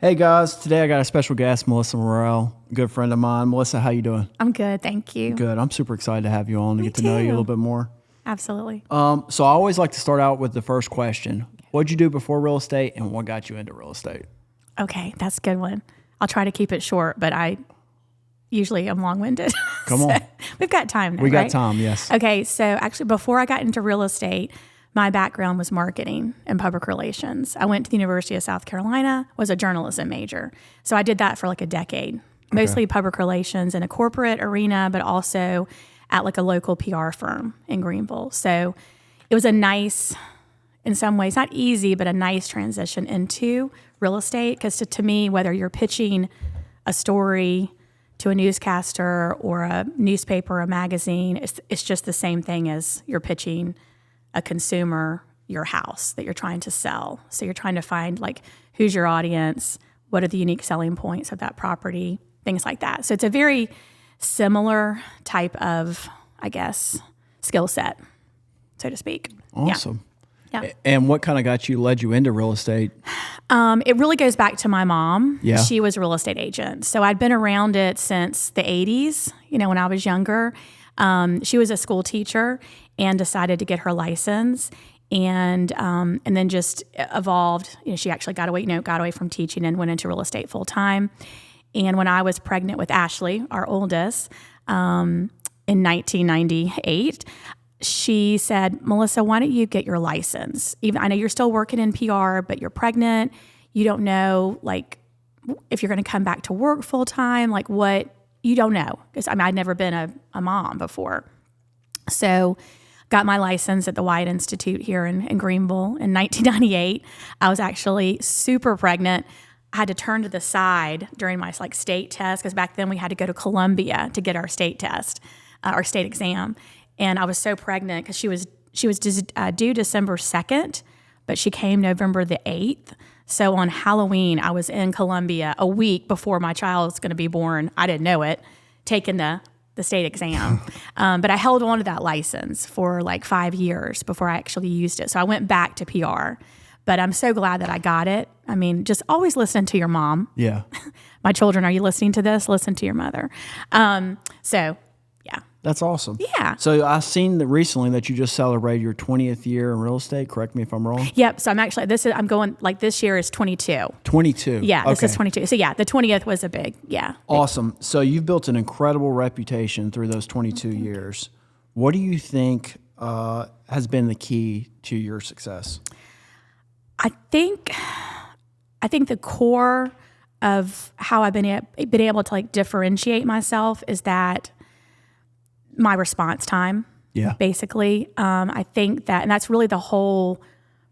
Hey guys, today I got a special guest, Melissa Morrell, a good friend of mine. Melissa, how you doing? I'm good, thank you. Good. I'm super excited to have you on to get to know you a little bit more. Absolutely. So I always like to start out with the first question. What'd you do before real estate and what got you into real estate? Okay, that's a good one. I'll try to keep it short, but I usually am long-winded. Come on. We've got time now, We got right? time, yes. Okay, so actually before I got into real estate, my background was marketing and public relations. I went to the University of South Carolina, was a journalism major. So I did that for like a decade, mostly public relations in a corporate arena, but also at like a local PR firm in Greenville. So it was a nice, in some ways, not easy, but a nice transition into real estate. Because to me, whether you're pitching a story to a newscaster or a newspaper or a magazine, it's just the same thing as you're pitching a consumer your house that you're trying to sell. So you're trying to find like who's your audience, what are the unique selling points of that property, things like that. So it's a very similar type of, I guess, skill set, so to speak. Awesome. Yeah. And what kind of led you into real estate? It really goes back to my mom. Yeah. She was a real estate agent. So I'd been around it since the 80s, when I was younger. She was a school teacher and decided to get her license and then just evolved. She actually got away from teaching and went into real estate full time. And when I was pregnant with Ashley, our oldest, in 1998, she said, Melissa, why don't you get your license? I know you're still working in PR, but you're pregnant. You don't know, like, if you're going to come back to work full time, like what, you don't know. Because I'd never been a mom before. So got my license at the Wyatt Institute here in Greenville in 1998. I was actually super pregnant. I had to turn to the side during my state test because back then we had to go to Columbia to get our state test, our state exam. And I was so pregnant because she was due December 2nd, but she came November the 8th. So on Halloween, I was in Columbia a week before my child was going to be born. I didn't know it, taking the state exam. But I held on to that license for like 5 years before I actually used it. So I went back to PR. But I'm so glad that I got it. I mean, just always listen to your mom. Yeah. My children, are you listening to this? Listen to your mother. So, yeah. That's awesome. Yeah. So I've seen that recently that you just celebrated your 20th year in real estate. Correct me if I'm wrong. Yep. So I'm going, this year is 22. 22. Yeah, this Okay. is 22. So yeah, the 20th was a big. Awesome. So you've built an incredible reputation through those 22 years. What do you think has been the key to your success? I think the core of how I've been able to differentiate myself is that my response time. Yeah. Basically, I think that, and that's really the whole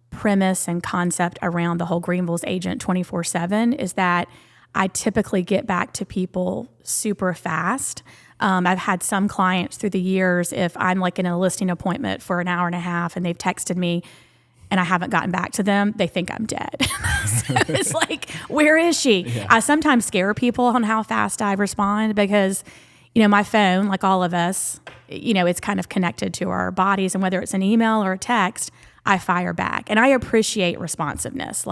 premise and concept around the whole Greenville's Agent 24/7 is that I typically get back to people super fast. I've had some clients through the years, if I'm in a listing appointment for an hour and a half and they've texted me and I haven't gotten back to them, they think I'm dead. So it's like, where is she? Yeah. I sometimes scare people on how fast I respond because, my phone, like all of us, it's kind of connected to our bodies. And whether it's an email or a text, I fire back. And I appreciate responsiveness.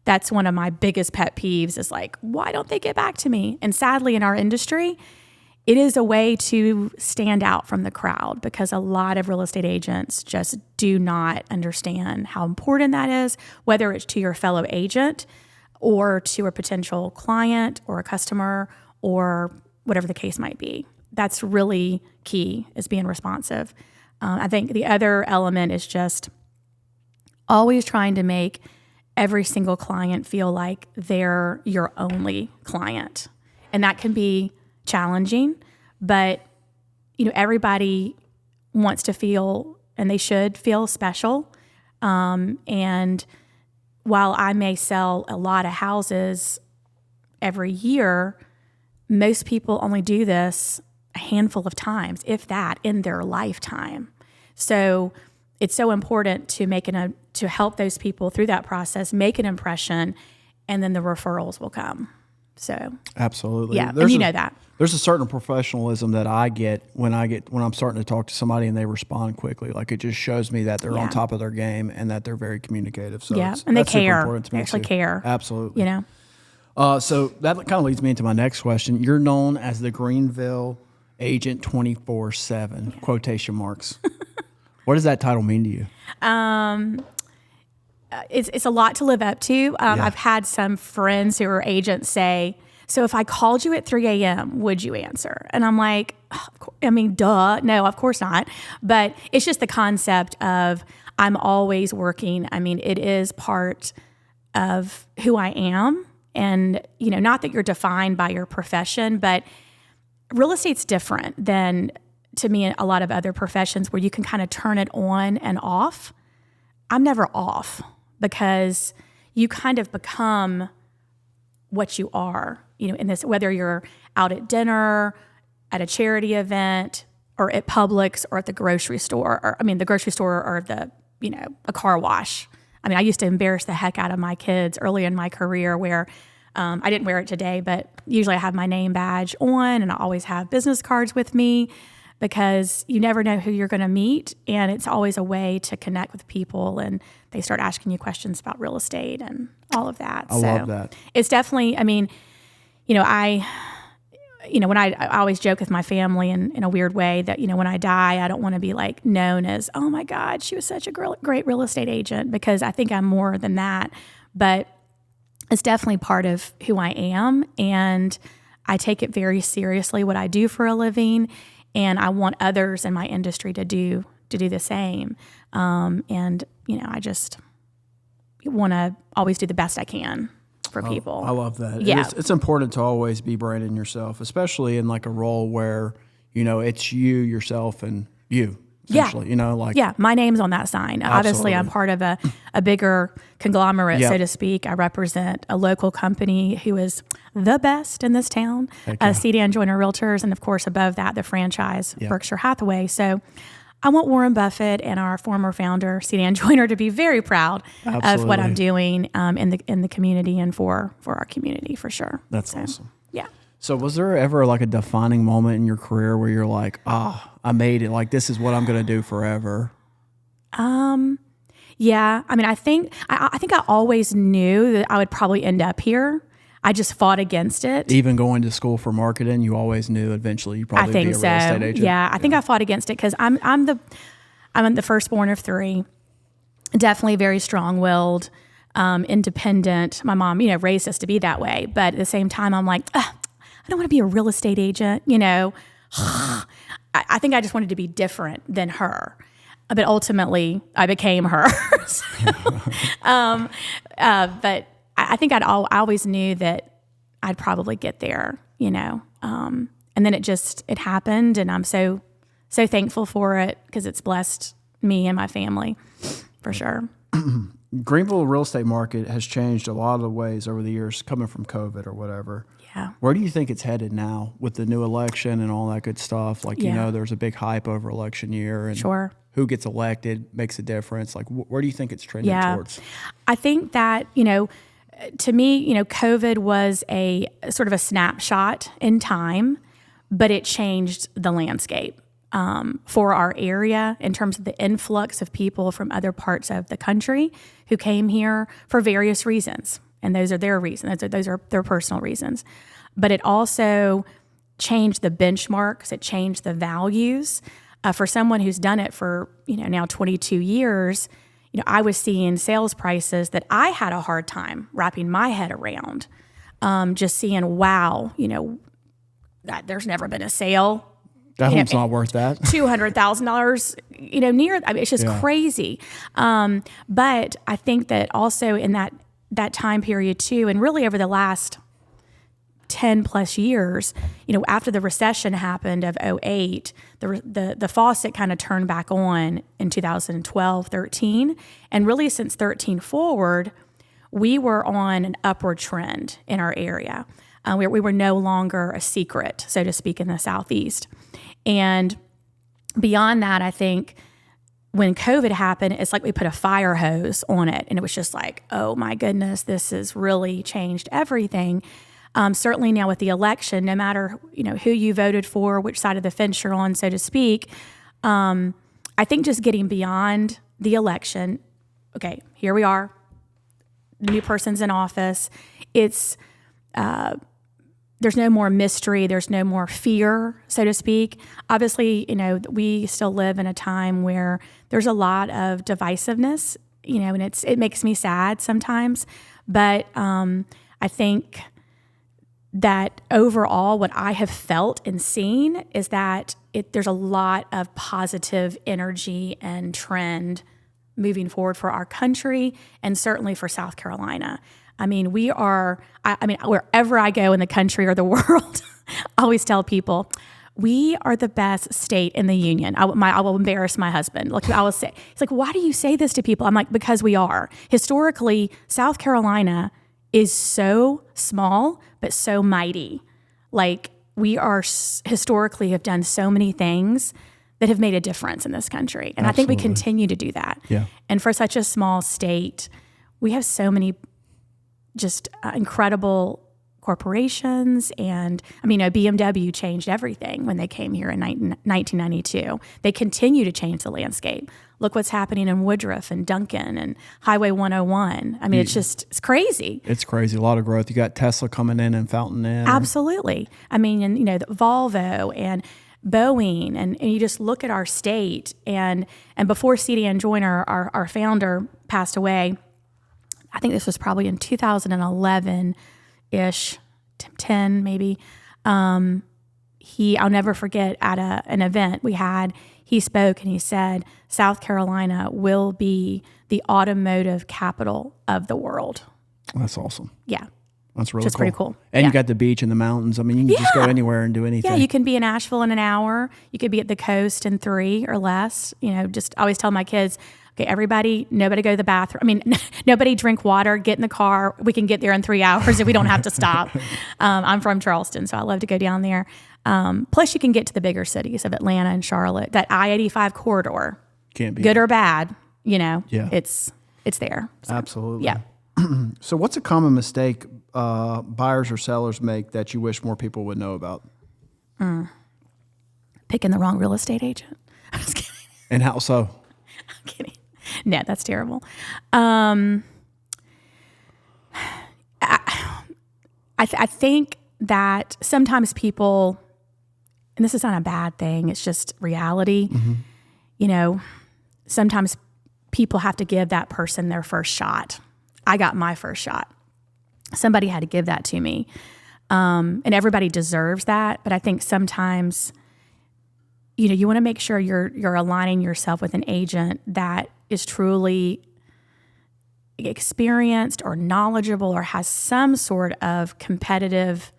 That's one of my biggest pet peeves is why don't they get back to me? And sadly, in our industry, it is a way to stand out from the crowd because a lot of real estate agents just do not understand how important that is, whether it's to your fellow agent or to a potential client or a customer or whatever the case might be. That's really key, is being responsive. I think the other element is just always trying to make every single client feel like they're your only client. And that can be challenging, but everybody wants to feel, and they should feel special. And while I may sell a lot of houses every year, most people only do this a handful of times, if that, in their lifetime. So it's so important to to help those people through that process, make an impression, and then the referrals will come. So Absolutely. yeah, and you know that. There's a certain professionalism that I get when I'm starting to talk to somebody and they respond quickly. Like it just shows me that they're on top of their game and that they're very communicative. So Yeah, and they that's super care. important to They me actually too. care. Absolutely. You know. So that kind of leads me into my next question. You're known as the Greenville agent 24/7, quotation marks. What does that title mean to you? It's a lot to live up to. I've had some friends who are agents say, so if I called you at 3 a.m., would you answer? And I'm like, duh. No, of course not. But it's just the concept of I'm always working. I mean, it is part of who I am. And, not that you're defined by your profession, but real estate's different than, to me, a lot of other professions where you can kind of turn it on and off. I'm never off because you kind of become what you are, in this, whether you're out at dinner, at a charity event, or at Publix, or at the grocery store, the grocery store or a car wash. I used to embarrass the heck out of my kids early in my career where I didn't wear it today, but usually I have my name badge on and I always have business cards with me because you never know who you're going to meet. And it's always a way to connect with people and they start asking you questions about real estate and all of that. I love that. It's definitely, when I always joke with my family in a weird way that, when I die, I don't want to be like known as, oh my God, she was such a great real estate agent, because I think I'm more than that. But it's definitely part of who I am. And I take it very seriously what I do for a living. And I want others in my industry to do the same. I just want to always do the best I can for people. I love that. Yeah. It's important to always be branding yourself, especially in like a role where, it's you, yourself, and you. Essentially, yeah, my name's on that sign. Absolutely. Obviously, I'm part of a bigger conglomerate, Yep. so to speak. I represent a local company who is the best in this town, CDN Joyner Realtors, and of course, above that, the franchise, Berkshire Hathaway. So I want Warren Buffett and our former founder, CDN Joyner, to be very proud of what I'm doing in the community and for our community, for sure. That's awesome. Yeah. So was there ever like a defining moment in your career where you're like, I made it, like this is what I'm going to do forever? Yeah. I think I always knew that I would probably end up here. I just fought against it. Even going to school for marketing, you always knew eventually you probably would be a real estate agent. Yeah, I think I fought against it because I'm the firstborn of three. Definitely very strong-willed, independent. My mom, raised us to be that way. But at the same time, I'm like, I don't want to be a real estate agent. I think I just wanted to be different than her. But ultimately, I became her. But I think I always knew that I'd probably get there, and then it happened, and I'm so thankful for it because it's blessed me and my family, for sure. Greenville real estate market has changed a lot of ways over the years, coming from COVID or whatever. Yeah. Where do you think it's headed now with the new election and all that good stuff? Like, there's a big hype over election year, and Sure. who gets elected makes a difference. Like, where do you think it's trending towards? I think that, to me, COVID was a sort of a snapshot in time, but it changed the landscape for our area in terms of the influx of people from other parts of the country who came here for various reasons. And those are their reasons. Those are their personal reasons. But it also changed the benchmarks. It changed the values. For someone who's done it for, now 22 years, I was seeing sales prices that I had a hard time wrapping my head around. Just seeing, wow, that there's never been a sale. That home's not worth that. $200,000, it's just crazy. But I think that also in that time period too, and really over the last 10 plus years, after the recession happened of 2008, the faucet kind of turned back on in 2012, 13. And really since 13 forward, we were on an upward trend in our area. We were no longer a secret, so to speak, in the Southeast. And beyond that, I think when COVID happened, it's like we put a fire hose on it. And it was just like, oh my goodness, this has really changed everything. Certainly now with the election, no matter who you voted for, which side of the fence you're on, so to speak, I think just getting beyond the election. Okay, here we are. New person's in office. It's there's no more mystery. There's no more fear, so to speak. Obviously, we still live in a time where there's a lot of divisiveness, and it makes me sad sometimes. But I think that overall, what I have felt and seen is that there's a lot of positive energy and trend moving forward for our country and certainly for South Carolina. I mean, wherever I go in the country or the world, I always tell people, we are the best state in the union. I will embarrass my husband. Like I will say, he's like, why do you say this to people? I'm like, because we are. Historically, South Carolina is so small, but so mighty. Like we are historically have done so many things that have made a difference in this country. And Absolutely. I think we continue to do that. Yeah. And for such a small state, we have so many just incredible corporations. And BMW changed everything when they came here in 1992. They continue to change the landscape. Look what's happening in Woodruff and Duncan and Highway 101. It's crazy. It's crazy. A lot of growth. You got Tesla coming in and Fountain Inn. Absolutely. Volvo and Boeing, and you just look at our state. And before C.D. Ann Joyner, our founder, passed away, I think this was probably in 2011-ish, 10 maybe. I'll never forget at an event he spoke and he said, South Carolina will be the automotive capital of the world. That's awesome. Yeah. That's really Which is cool. pretty cool. And Yeah. you got the beach and the mountains. I mean, you can just go anywhere and do anything. Yeah, you can be in Asheville in an hour. You could be at the coast in 3 or less. Just always tell my kids, okay, nobody go to the bathroom. Nobody drink water, get in the car. We can get there in 3 hours if we don't have to stop. I'm from Charleston, so I love to go down there. Plus, you can get to the bigger cities of Atlanta and Charlotte. That I-85 corridor, Can't be good or bad, Yeah. it's there. So, Absolutely. yeah. So what's a common mistake buyers or sellers make that you wish more people would know about? Picking the wrong real estate agent. I'm just kidding. And how so? I'm kidding. No, that's terrible. I think that sometimes people, and this is not a bad thing, it's just reality. Sometimes people have to give that person their first shot. I got my first shot. Somebody had to give that to me. And everybody deserves that. But I think sometimes, you want to make sure you're aligning yourself with an agent that is truly experienced or knowledgeable or has some sort of competitive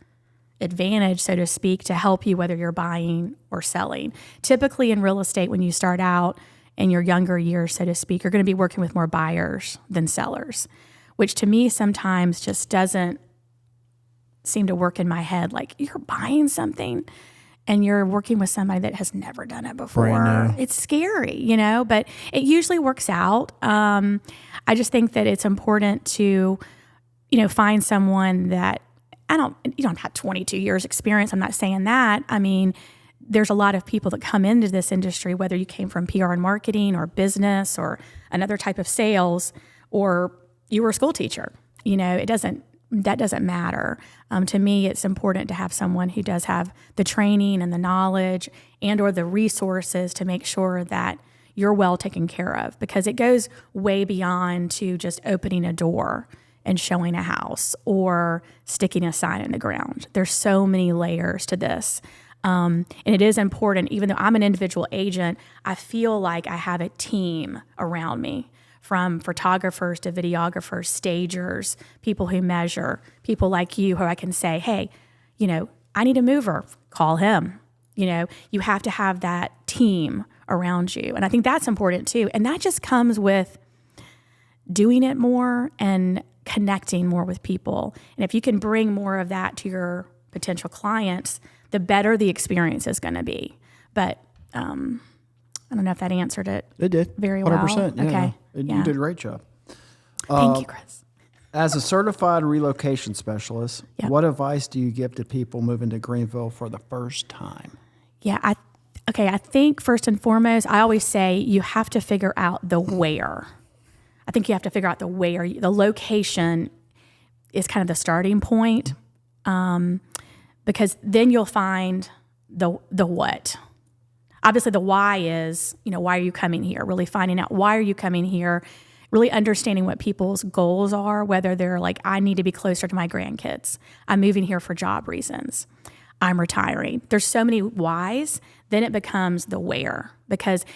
advantage, so to speak, to help you whether you're buying or selling. Typically in real estate, when you start out in your younger years, so to speak, you're going to be working with more buyers than sellers, which to me sometimes just doesn't seem to work in my head. Like, you're buying something and you're working with somebody that has never done it before. Brand new. It's scary, but it usually works out. I just think that it's important to, find someone that you don't have 22 years experience. I'm not saying that. There's a lot of people that come into this industry, whether you came from PR and marketing or business or another type of sales, or you were a school teacher. That doesn't matter. To me, it's important to have someone who does have the training and the knowledge and or the resources to make sure that you're well taken care of, because it goes way beyond to just opening a door and showing a house or sticking a sign in the ground. There's so many layers to this. And it is important, even though I'm an individual agent, I feel like I have a team around me, from photographers to videographers, stagers, people who measure, people like you who I can say, hey, I need a mover, call him. You have to have that team around you. And I think that's important too. And that just comes with doing it more and connecting more with people. And if you can bring more of that to your potential clients, the better the experience is going to be. But I don't know if that answered it. It did. Very well. 100%. Yeah, Okay. no. Yeah. You did a great job. Thank you, Chris. As a certified relocation specialist, Yep. what advice do you give to people moving to Greenville for the first time? Yeah, I think first and foremost, I always say you have to figure out the where. I think you have to figure out the where. The location is kind of the starting point, because then you'll find the what. Obviously, the why is, why are you coming here? Really finding out why are you coming here, really understanding what people's goals are, whether they're like, I need to be closer to my grandkids. I'm moving here for job reasons. I'm retiring. There's so many whys. Then it becomes the where,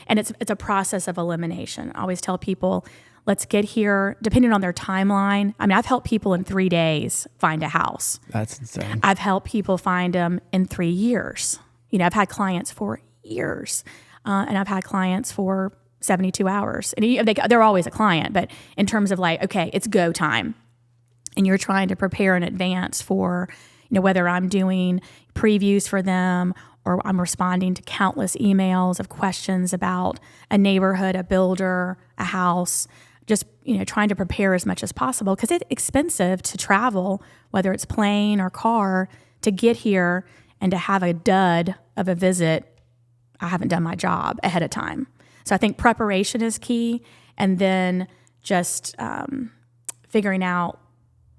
and it's a process of elimination. I always tell people, let's get here, depending on their timeline. I mean, I've helped people in 3 days find a house. That's insane. I've helped people find them in 3 years. I've had clients for years, and I've had clients for 72 hours. And they're always a client, but in terms of like, okay, it's go time, and you're trying to prepare in advance for, whether I'm doing previews for them or I'm responding to countless emails of questions about a neighborhood, a builder, a house, just, trying to prepare as much as possible, because it's expensive to travel, whether it's plane or car, to get here and to have a dud of a visit. I haven't done my job ahead of time. So I think preparation is key, and then just figuring out,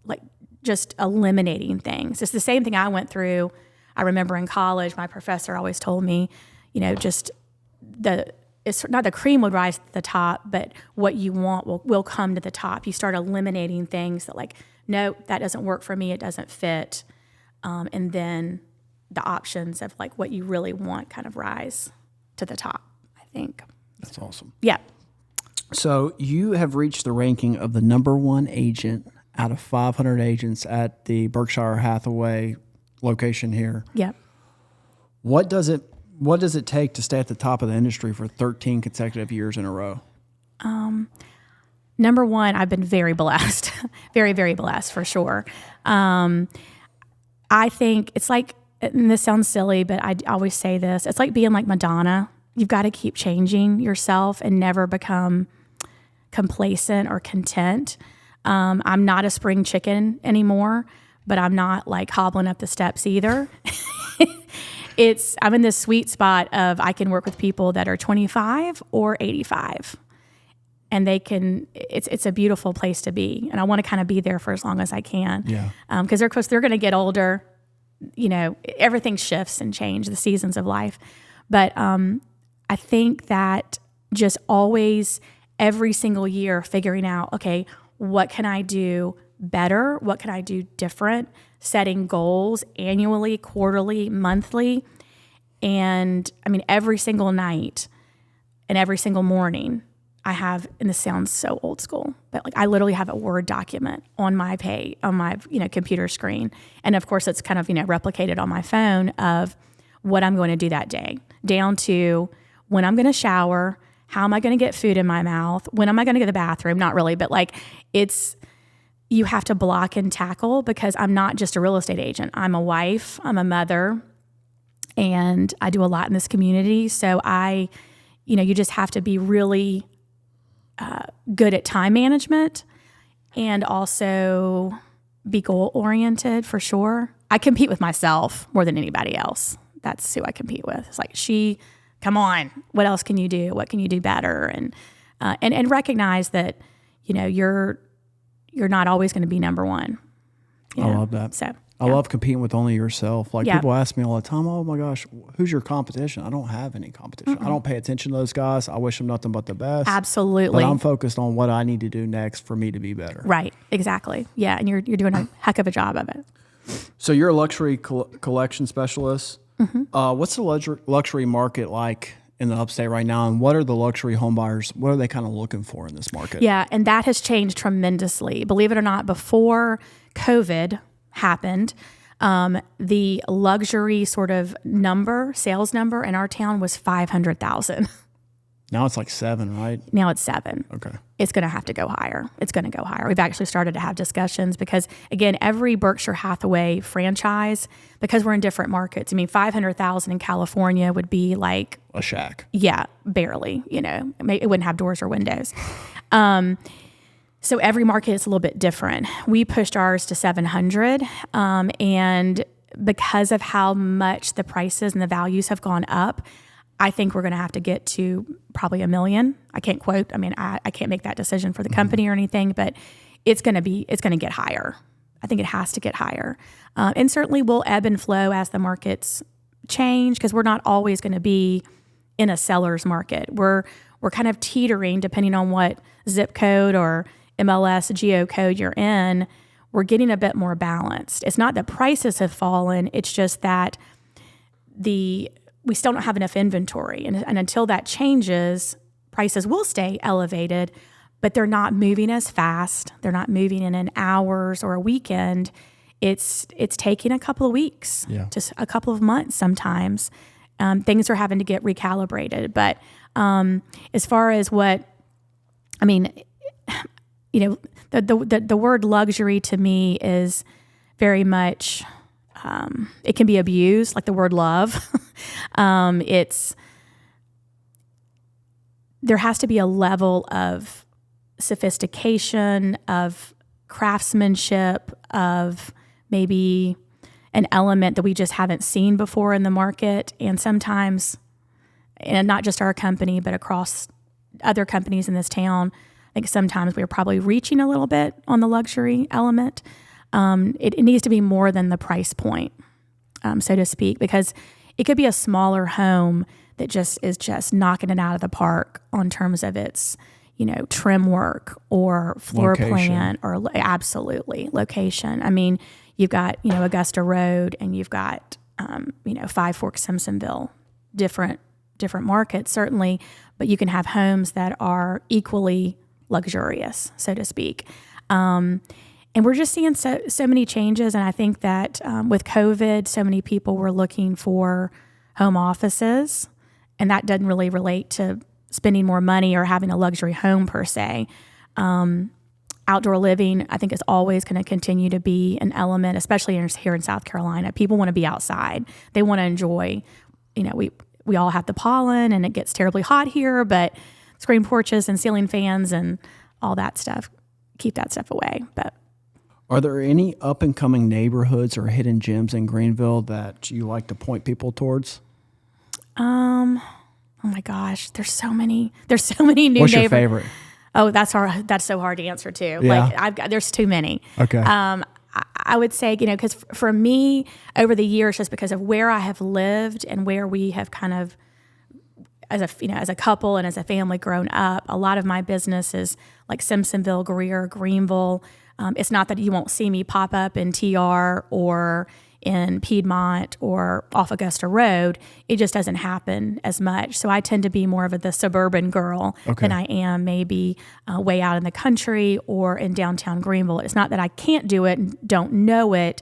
like, just eliminating things. It's the same thing I went through. I remember in college, my professor always told me, just it's not the cream would rise to the top, but what you want will come to the top. You start eliminating things that, like, no, that doesn't work for me. It doesn't fit. And then the options of like what you really want kind of rise to the top, I think. That's awesome. Yeah. So you have reached the ranking of the #1 agent out of 500 agents at the Berkshire Hathaway location here. Yeah. What does it take to stay at the top of the industry for 13 consecutive years in a row? Number one, I've been very blessed, very, very blessed for sure. I think it's like, and this sounds silly, but I always say this, it's like being like Madonna. You've got to keep changing yourself and never become complacent or content. I'm not a spring chicken anymore, but I'm not like hobbling up the steps either. I'm in this sweet spot of I can work with people that are 25 or 85. And it's a beautiful place to be. And I want to kind of be there for as long as I can. Yeah. Because of course they're going to get older. Everything shifts and change, the seasons of life. But I think that just always, every single year, figuring out, okay, what can I do better? What can I do different? Setting goals annually, quarterly, monthly. And I mean, every single night and every single morning, I have, and this sounds so old school, but like I literally have a Word document on my computer screen. And of course, it's kind of, replicated on my phone of what I'm going to do that day, down to when I'm going to shower, how am I going to get food in my mouth, when am I going to go to the bathroom? Not really, but like you have to block and tackle, because I'm not just a real estate agent. I'm a wife, I'm a mother, and I do a lot in this community. So you just have to be really good at time management, and also be goal-oriented for sure. I compete with myself more than anybody else. That's who I compete with. It's like, come on, what else can you do? What can you do better? And recognize that, you're not always going to be number one. I love that. So I love competing with only yourself. Like, Yeah. people ask me all the time, oh my gosh, who's your competition? I don't have any competition. I don't pay attention to those guys. I wish them nothing but the best. Absolutely. But I'm focused on what I need to do next for me to be better. Right. Exactly. Yeah. And you're doing a heck of a job of it. So you're a luxury collection specialist. What's the luxury market like in the upstate right now? And what are the luxury home buyers, what are they kind of looking for in this market? Yeah. And that has changed tremendously. Believe it or not, before COVID happened, the luxury sort of sales number in our town was 500,000. Now it's like 7, right? Now it's 7. Okay. It's going to have to go higher. It's going to go higher. We've actually started to have discussions because, again, every Berkshire Hathaway franchise, because we're in different markets. I mean, 500,000 in California would be like a shack. Yeah, barely. It wouldn't have doors or windows. So every market is a little bit different. We pushed ours to 700, and because of how much the prices and the values have gone up, I think we're going to have to get to probably $1 million. I can't quote. I mean, I can't make that decision for the company or anything, but it's going to get higher. I think it has to get higher. And certainly we'll ebb and flow as the markets change, because we're not always going to be in a seller's market. We're kind of teetering depending on what zip code or MLS geo code you're in. We're getting a bit more balanced. It's not that prices have fallen. It's just that we still don't have enough inventory. And until that changes, prices will stay elevated, but they're not moving as fast. They're not moving in hours or a weekend. It's taking a couple of weeks, just a couple of months sometimes. Things are having to get recalibrated. But as far as the word luxury to me is very much, it can be abused, like the word love. There has to be a level of sophistication, of craftsmanship, of maybe an element that we just haven't seen before in the market. And sometimes, and not just our company, but across other companies in this town, I think sometimes we're probably reaching a little bit on the luxury element. It needs to be more than the price point, so to speak, because it could be a smaller home that just is just knocking it out of the park on terms of its, trim work or floor plan or absolutely location. I mean, you've got, Augusta Road, and you've got, Five Forks, Simpsonville, different markets certainly, but you can have homes that are equally luxurious, so to speak. And we're just seeing so many changes. And I think that with COVID, so many people were looking for home offices, and that doesn't really relate to spending more money or having a luxury home per se. Outdoor living, I think, is always going to continue to be an element, especially here in South Carolina. People want to be outside. They want to enjoy, we all have the pollen and it gets terribly hot here, but screen porches and ceiling fans and all that stuff, keep that stuff away. But are there any up and coming neighborhoods or hidden gems in Greenville that you like to point people towards? Oh my gosh, there's so many new neighborhoods. What's your favorite? Oh, that's hard. That's so hard to answer too. Yeah. There's too many. Okay. I would say, because for me over the years, just because of where I have lived and where we have kind of, as a couple and as a family grown up, a lot of my business is like Simpsonville, Greer, Greenville. It's not that you won't see me pop up in TR or in Piedmont or off Augusta Road. It just doesn't happen as much. So I tend to be more of the suburban girl than I am maybe way out in the country or in downtown Greenville. It's not that I can't do it and don't know it.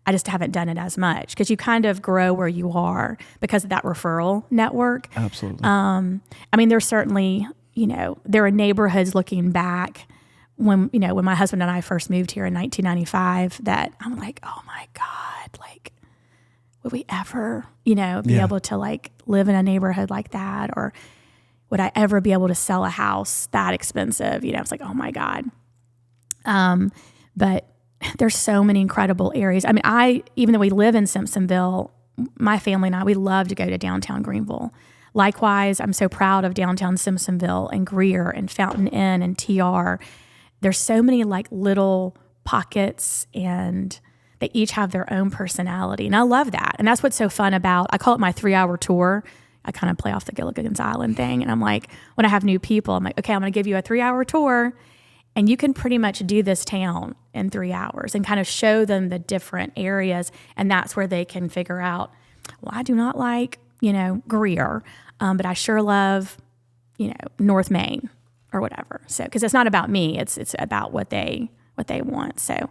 I just haven't done it as much, because you kind of grow where you are because of that referral network. Absolutely. I mean, there's certainly, there are neighborhoods looking back when my husband and I first moved here in 1995 that I'm like, oh my God, like, would we ever, be able to like live in a neighborhood like that? Or would I ever be able to sell a house that expensive? It's like, oh my God. But there's so many incredible areas. I mean, even though we live in Simpsonville, my family and I, we love to go to downtown Greenville. Likewise, I'm so proud of downtown Simpsonville and Greer and Fountain Inn and TR. There's so many like little pockets, and they each have their own personality. And I love that. And that's what's so fun about, I call it my 3-hour tour. I kind of play off the Gilligan's Island thing. And I'm like, when I have new people, I'm like, okay, I'm going to give you a 3-hour tour, and you can pretty much do this town in 3 hours and kind of show them the different areas. And that's where they can figure out, well, I do not like, Greer, but I sure love, North Main or whatever. So, because it's not about me, it's about what they want. So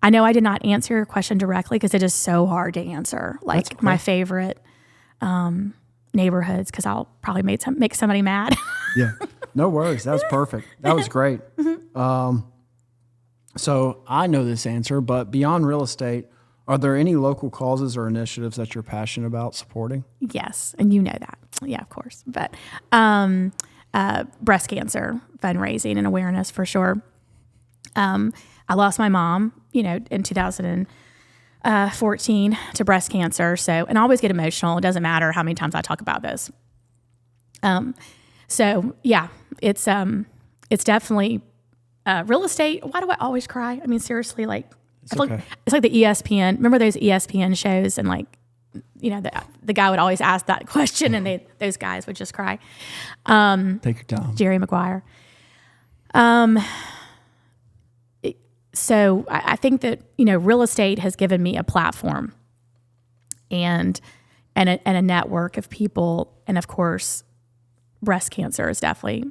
I know I did not answer your question directly, because it is so hard to answer. Like my favorite neighborhoods, because I'll probably make somebody mad. Yeah, no worries. That was perfect. That was great. So I know this answer, but beyond real estate, are there any local causes or initiatives that you're passionate about supporting? Yes, and you know that. Yeah, of course. But breast cancer fundraising and awareness for sure. I lost my mom, in 2014 to breast cancer. So, and I always get emotional. It doesn't matter how many times I talk about this. So yeah, it's definitely real estate. Why do I always cry? I mean, seriously, It's okay. It's like the ESPN. Remember those ESPN shows, and the guy would always ask that question, and those guys would just cry. Take your time. Jerry Maguire. So I think that real estate has given me a platform, and a network of people, and of course, breast cancer is definitely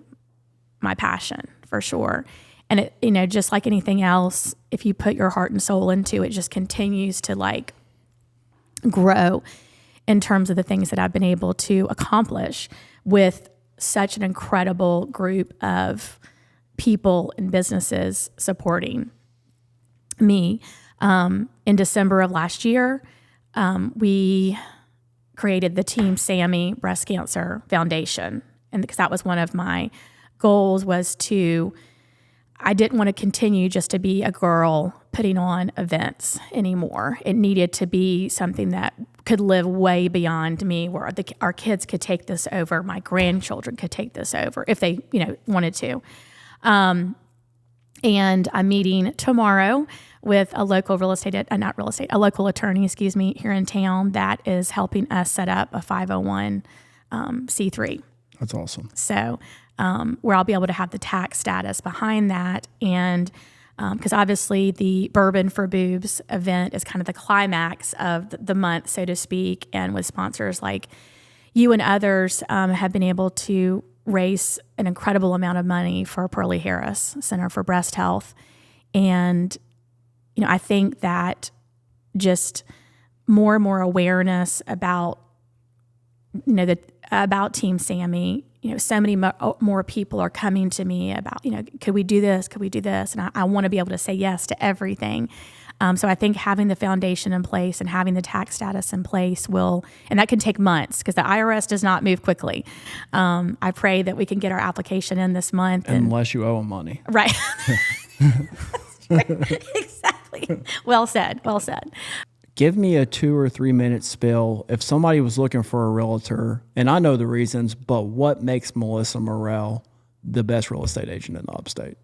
my passion for sure. And it, just like anything else, if you put your heart and soul into it, just continues to grow in terms of the things that I've been able to accomplish with such an incredible group of people and businesses supporting me. In December of last year, we created the Team Sammy Breast Cancer Foundation. And because that was one of my goals, I didn't want to continue just to be a girl putting on events anymore. It needed to be something that could live way beyond me, where our kids could take this over, my grandchildren could take this over if they, wanted to. And I'm meeting tomorrow with a local a local attorney, here in town that is helping us set up a 501c3. That's awesome. So where I'll be able to have the tax status behind that. And because obviously the Bourbon for Boobs event is kind of the climax of the month, so to speak. And with sponsors like you and others have been able to raise an incredible amount of money for Pearlie Harris Center for Breast Health. And, I think that just more and more awareness about, about Team Sammy, so many more people are coming to me about, could we do this? Could we do this? And I want to be able to say yes to everything. So I think having the foundation in place and having the tax status in place and that can take months because the IRS does not move quickly. I pray that we can get our application in this month. Unless you owe them money. Right. Exactly. Well said. Well said. Give me a 2 or 3 minute spill. If somebody was looking for a realtor, and I know the reasons, but what makes Melissa Morrell the best real estate agent in the upstate?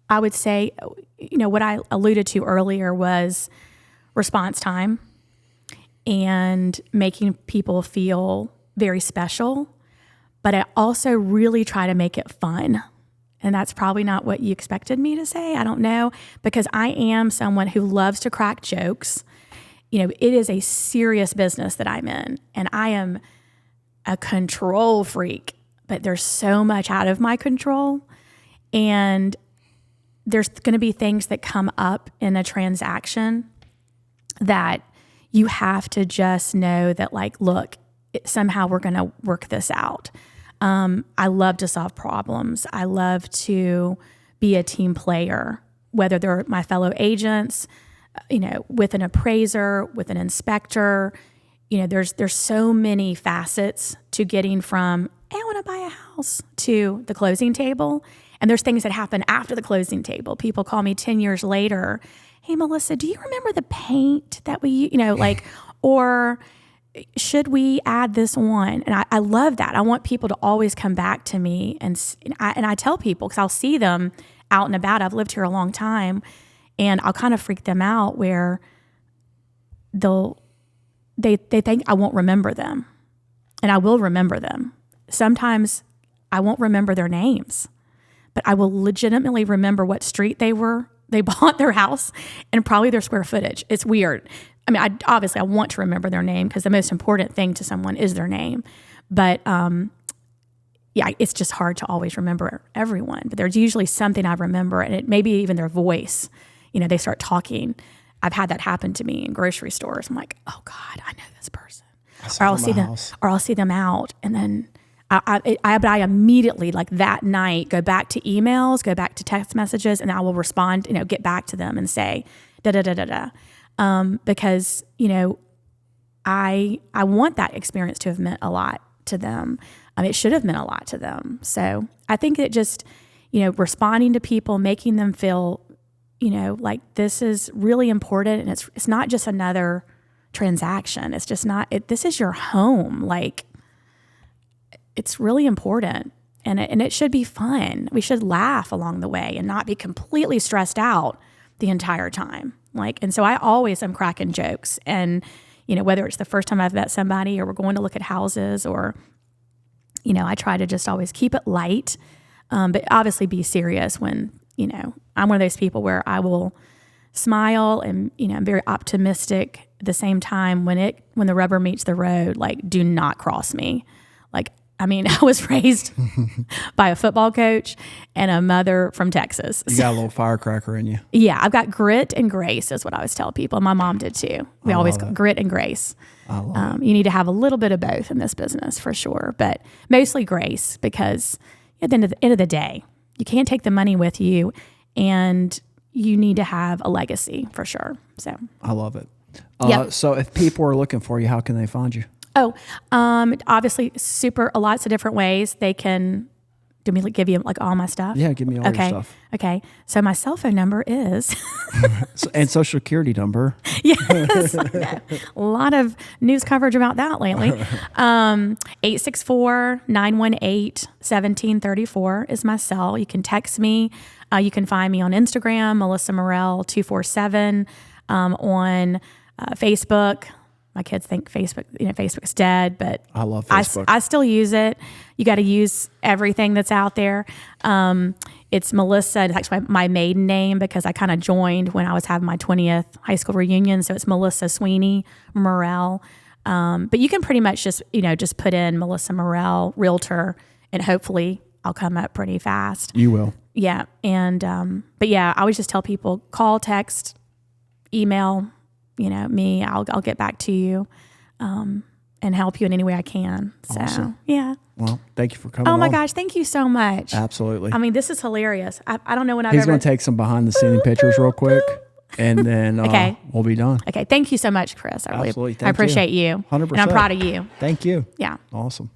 I would say, what I alluded to earlier was response time and making people feel very special. But I also really try to make it fun. And that's probably not what you expected me to say. I don't know, because I am someone who loves to crack jokes. It is a serious business that I'm in, and I am a control freak, but there's so much out of my control. And there's going to be things that come up in a transaction that you have to just know that, look, somehow we're going to work this out. I love to solve problems. I love to be a team player, whether they're my fellow agents, with an appraiser, with an inspector. There's so many facets to getting from, hey, I want to buy a house, to the closing table. And there's things that happen after the closing table. People call me 10 years later, hey, Melissa, do you remember the paint that we, or should we add this on? And I love that. I want people to always come back to me. And I tell people, because I'll see them out and about. I've lived here a long time. And I'll kind of freak them out where they think I won't remember them. And I will remember them. Sometimes I won't remember their names, but I will legitimately remember what street they bought their house, and probably their square footage. It's weird. I mean, I want to remember their name because the most important thing to someone is their name. But it's just hard to always remember everyone. But there's usually something I remember, and it maybe even their voice. They start talking. I've had that happen to me in grocery stores. I'm like, oh God, I know this person. Or I'll see them out, and then I immediately, that night, go back to emails, go back to text messages, and I will respond. Get back to them and say da da da da da. Because, I want that experience to have meant a lot to them. It should have meant a lot to them. So I think it just, responding to people, making them feel, like this is really important. And it's not just another transaction. It's just not, this is your home. Like, it's really important. And it should be fun. We should laugh along the way and not be completely stressed out the entire time. And so I always am cracking jokes. And, whether it's the first time I've met somebody or we're going to look at houses or, I try to just always keep it light, but obviously be serious when, I'm one of those people where I will smile and, I'm very optimistic at the same time when the rubber meets the road, do not cross me. I was raised by a football coach and a mother from Texas. You got a little firecracker in you. Yeah, I've got grit and grace is what I always tell people. My mom did too. We always grit and grace. You need to have a little bit of both in this business for sure, but mostly grace because at the end of the day, you can't take the money with you and you need to have a legacy for sure. So I love it. So if people are looking for you, how can they find you? Obviously lots of different ways they can. Do me give you all my stuff? Yeah, give me all your stuff. Okay. So my cell phone number is and social security number. Yes. A lot of news coverage about that lately. 864-918-1734 is my cell. You can text me. You can find me on Instagram, Melissa Morrell 247, on Facebook. My kids think Facebook's dead, but I love Facebook. I still use it. You got to use everything that's out there. It's Melissa. It's actually my maiden name because I kind of joined when I was having my 20th high school reunion. So it's Melissa Sweeney Morrell. But you can pretty much just put in Melissa Morrell, realtor, and hopefully I'll come up pretty fast. You will. Yeah. And, but yeah, I always just tell people call, text, email, me, I'll get back to you, and help you in any way I can. So, awesome. Yeah. Well, thank you for coming Oh my on. gosh. Thank you so much. Absolutely. This is hilarious. I don't know when He's going to take some behind the scene pictures real quick and then we'll be done. Okay. Thank you so much, Chris. Absolutely. I appreciate you. 100%. And I'm proud of you. Thank you. Yeah. Awesome.